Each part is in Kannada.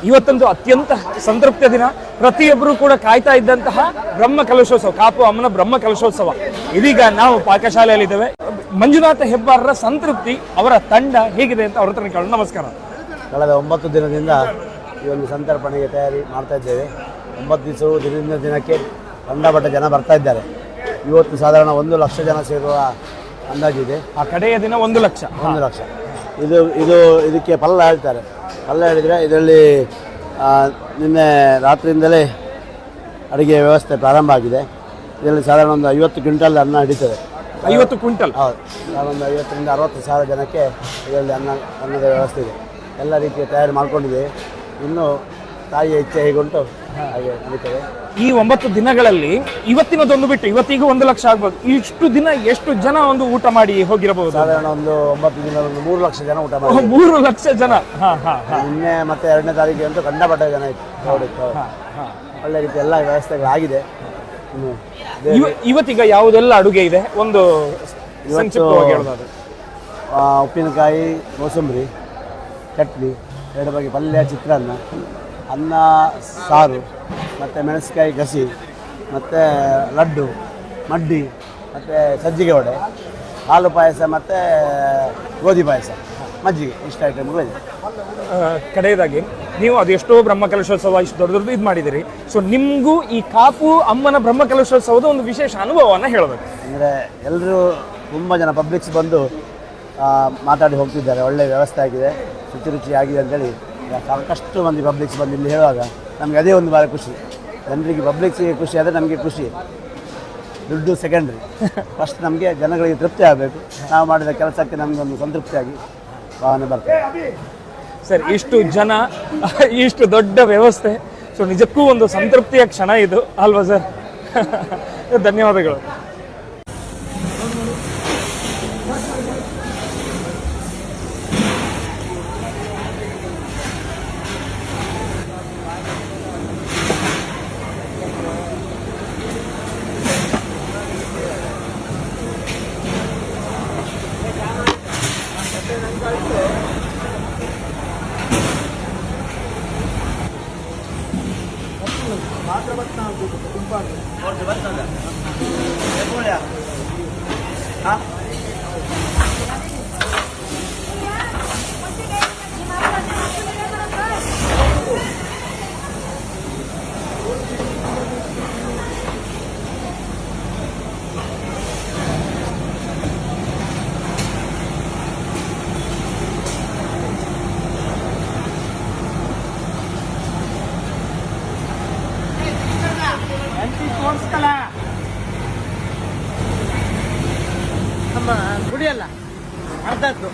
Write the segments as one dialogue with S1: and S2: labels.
S1: ಇವತ್ತೊಂದು ಅತ್ಯಂತ ಸಂತೃಪ್ತಿಯ ದಿನ. ಪ್ರತಿಯೊಬ್ಬರು ಕೂಡ ಕಾಯ್ತಾ ಇದ್ದಂತಹ ಬ್ರಹ್ಮ ಕಲಶೋತ್ಸವ, ಕಾಪು ಅಮ್ಮನ ಬ್ರಹ್ಮ ಕಲಶೋತ್ಸವ. ಇದೀಗ ನಾವು ಪಾಕಶಾಲೆಯಲ್ಲಿದ್ದೇವೆ. ಮಂಜುನಾಥ ಹೆಬ್ಬಾರರ ಸಂತೃಪ್ತಿ, ಅವರ ತಂಡ ಹೇಗಿದೆ ಅಂತ ಅವ್ರ ಹತ್ರ ಕೇಳೋಣ. ನಮಸ್ಕಾರ.
S2: ಕಳೆದ 9 ದಿನದಿಂದ ಈ ಒಂದು ಸಂತರ್ಪಣೆಗೆ ತಯಾರಿ ಮಾಡ್ತಾ ಇದ್ದೇವೆ. 9 ದಿವಸವೂ ದಿನದಿಂದ ದಿನಕ್ಕೆ ಕಂಡಪಟ್ಟ ಜನ ಬರ್ತಾ ಇದ್ದಾರೆ. ಇವತ್ತು ಸಾಧಾರಣ 1 ಲಕ್ಷ ಜನ ಸೇರುವ ಅಂದಾಜಿದೆ.
S1: ಆ ಕಡೆಯ ದಿನ 1 ಲಕ್ಷ.
S2: ಇದಕ್ಕೆ ಪಲ್ಲ ಹೇಳ್ತಾರೆ. ಪಲ್ಲ ಹೇಳಿದರೆ ಇದರಲ್ಲಿ ನಿನ್ನೆ ರಾತ್ರಿಯಿಂದಲೇ ಅಡುಗೆ ವ್ಯವಸ್ಥೆ ಪ್ರಾರಂಭ ಆಗಿದೆ. ಇದರಲ್ಲಿ ಸಾಧಾರಣ ಒಂದು 50 ಕ್ವಿಂಟಲ್ ಅನ್ನ ಹಿಡಿತದೆ.
S1: 50 ಕ್ವಿಂಟಲ್?
S2: ಹೌದು, ಒಂದು 50ರಿಂದ 60 ಸಾವಿರ ಜನಕ್ಕೆ ಇದರಲ್ಲಿ ಅನ್ನದ ವ್ಯವಸ್ಥೆ ಇದೆ. ಎಲ್ಲ ರೀತಿಯ ತಯಾರಿ ಮಾಡ್ಕೊಂಡಿದೆ. ಇನ್ನು ತಾಯಿಯ ಇಚ್ಛೆ ಹೇಗುಂಟು ಹಾಗೆ ನಡೀತದೆ.
S1: ಈ 9 ದಿನಗಳಲ್ಲಿ ಇವತ್ತಿನದೊಂದು ಬಿಟ್ಟು ಇವತ್ತಿಗೂ 1 ಲಕ್ಷ ಆಗ್ಬೋದು. ಇಷ್ಟು ದಿನ ಎಷ್ಟು ಜನ ಒಂದು ಊಟ ಮಾಡಿ ಹೋಗಿರಬಹುದು?
S2: ಸಾಧಾರಣ ಒಂದು 9 ದಿನ 3 ಲಕ್ಷ ಜನ ಊಟ ಮಾಡಿ.
S1: 3 ಲಕ್ಷ ಜನ.
S2: ನಿನ್ನೆ ಮತ್ತೆ 2ನೇ ತಾರೀಕಿಗೆ ಅಂತೂ ಕಂಡಪಟ್ಟ ಜನ ಇತ್ತು. ಒಳ್ಳೆ ರೀತಿ ಎಲ್ಲ ವ್ಯವಸ್ಥೆಗಳಾಗಿದೆ. ಇನ್ನು
S1: ಇವತ್ತೀಗ ಯಾವುದೆಲ್ಲ ಅಡುಗೆ ಇದೆ ಒಂದು ಸಂಕ್ಷಿಪ್ತವಾಗಿ ಹೇಳೋದಾದ್ರೆ?
S2: ಉಪ್ಪಿನಕಾಯಿ, ಕೋಸಂಬರಿ, ಚಟ್ನಿ, 2 ಬಗೆ ಪಲ್ಯ, ಚಿತ್ರಾನ್ನ, ಅನ್ನ, ಸಾರು, ಮತ್ತು ಮೆಣಸಿನಕಾಯಿ ಗಸಿ, ಮತ್ತು ಲಡ್ಡು, ಮಡ್ಡಿ, ಮತ್ತು ಸಜ್ಜಿಗೆ ವಡೆ, ಹಾಲು ಪಾಯಸ ಮತ್ತು ಗೋಧಿ ಪಾಯಸ, ಮಜ್ಜಿಗೆ, ಇಷ್ಟು ಐಟಮ್ಗಳಿದೆ.
S1: ಕಡೆಯದಾಗಿ ನೀವು ಅದೆಷ್ಟೋ ಬ್ರಹ್ಮಕಲಶೋತ್ಸವ ಇಷ್ಟು ದೊಡ್ಡದು ಇದು ಮಾಡಿದ್ದೀರಿ. ಸೊ ನಿಮಗೂ ಈ ಕಾಪು ಅಮ್ಮನ ಬ್ರಹ್ಮಕಲಶೋತ್ಸವದ ಒಂದು ವಿಶೇಷ ಅನುಭವವನ್ನು ಹೇಳಬೇಕು.
S2: ಅಂದರೆ ಎಲ್ಲರೂ ತುಂಬ ಜನ ಪಬ್ಲಿಕ್ಸ್ ಬಂದು ಮಾತಾಡಿ ಹೋಗ್ತಿದ್ದಾರೆ. ಒಳ್ಳೆಯ ವ್ಯವಸ್ಥೆ ಆಗಿದೆ, ಶುಚಿ ಆಗಿದೆ ಅಂತೇಳಿ ಸಾಕಷ್ಟು ಮಂದಿ ಪಬ್ಲಿಕ್ಸ್ ಬಂದು ಇಲ್ಲಿ ಹೇಳುವಾಗ ನಮಗೆ ಅದೇ ಒಂದು ಭಾಳ ಖುಷಿ. ಜನರಿಗೆ ಪಬ್ಲಿಕ್ಸಿಗೆ ಖುಷಿ ಆದರೆ ನಮಗೆ ಖುಷಿ. ದುಡ್ಡು ಸೆಕೆಂಡ್ರಿ. ಫಸ್ಟ್ ನಮಗೆ ಜನಗಳಿಗೆ ತೃಪ್ತಿ ಆಗಬೇಕು. ನಾವು ಮಾಡಿದ ಕೆಲಸಕ್ಕೆ ನಮಗೊಂದು ಸಂತೃಪ್ತಿಯಾಗಿ ಭಾವನೆ ಬರ್ತದೆ.
S1: ಸರ್, ಇಷ್ಟು ಜನ, ಇಷ್ಟು ದೊಡ್ಡ ವ್ಯವಸ್ಥೆ, ಸೊ ನಿಜಕ್ಕೂ ಒಂದು ಸಂತೃಪ್ತಿಯ ಕ್ಷಣ ಇದು ಅಲ್ವಾ ಸರ್? ಧನ್ಯವಾದಗಳು.
S3: ನಮ್ಮ ಗುಡಿಯಲ್ಲ ಅರ್ಧದ್ದು.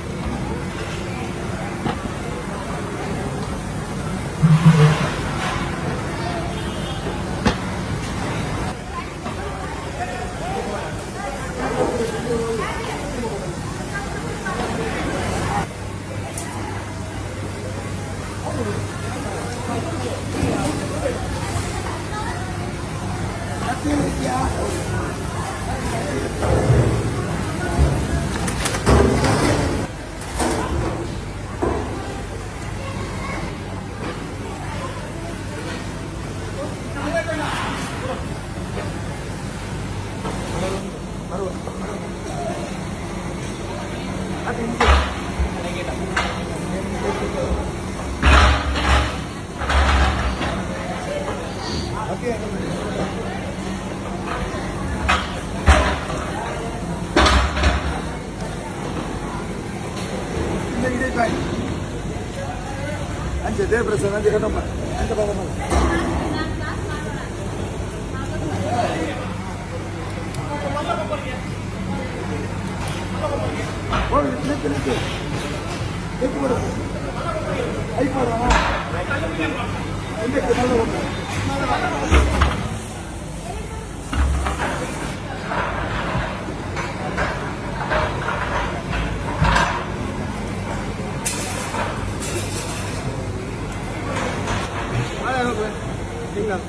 S2: Jadi berasa nanti kan nomor, nanti bawa mana? Oh, ini. Itu berapa? Ayo berapa? Ini kenapa? Tinggal.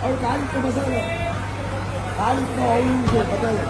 S2: ಅವ್ರು ಕಾಲಿಟ್ಟು ಮಸಾಲೆ ಕಾಲಿಟ್ಟು ಅವಳಿಗೆ ಮಸಾಲೆ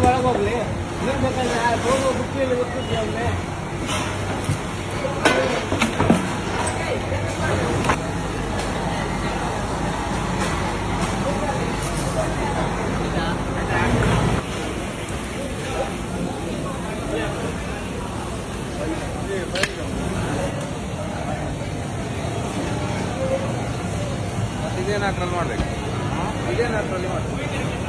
S3: ಒಳಗೆ ಹೋಗ್ಲಿ ಬುಕ್ಕಿಯಲ್ಲಿ ಗೊತ್ತಿದ್ದೆ
S4: ಇದೇನು ಅದ್ರಲ್ಲಿ ಮಾಡ್ಬೇಕು ಇದೇನು ಅದ್ರಲ್ಲಿ ಮಾಡ್ಬೇಕು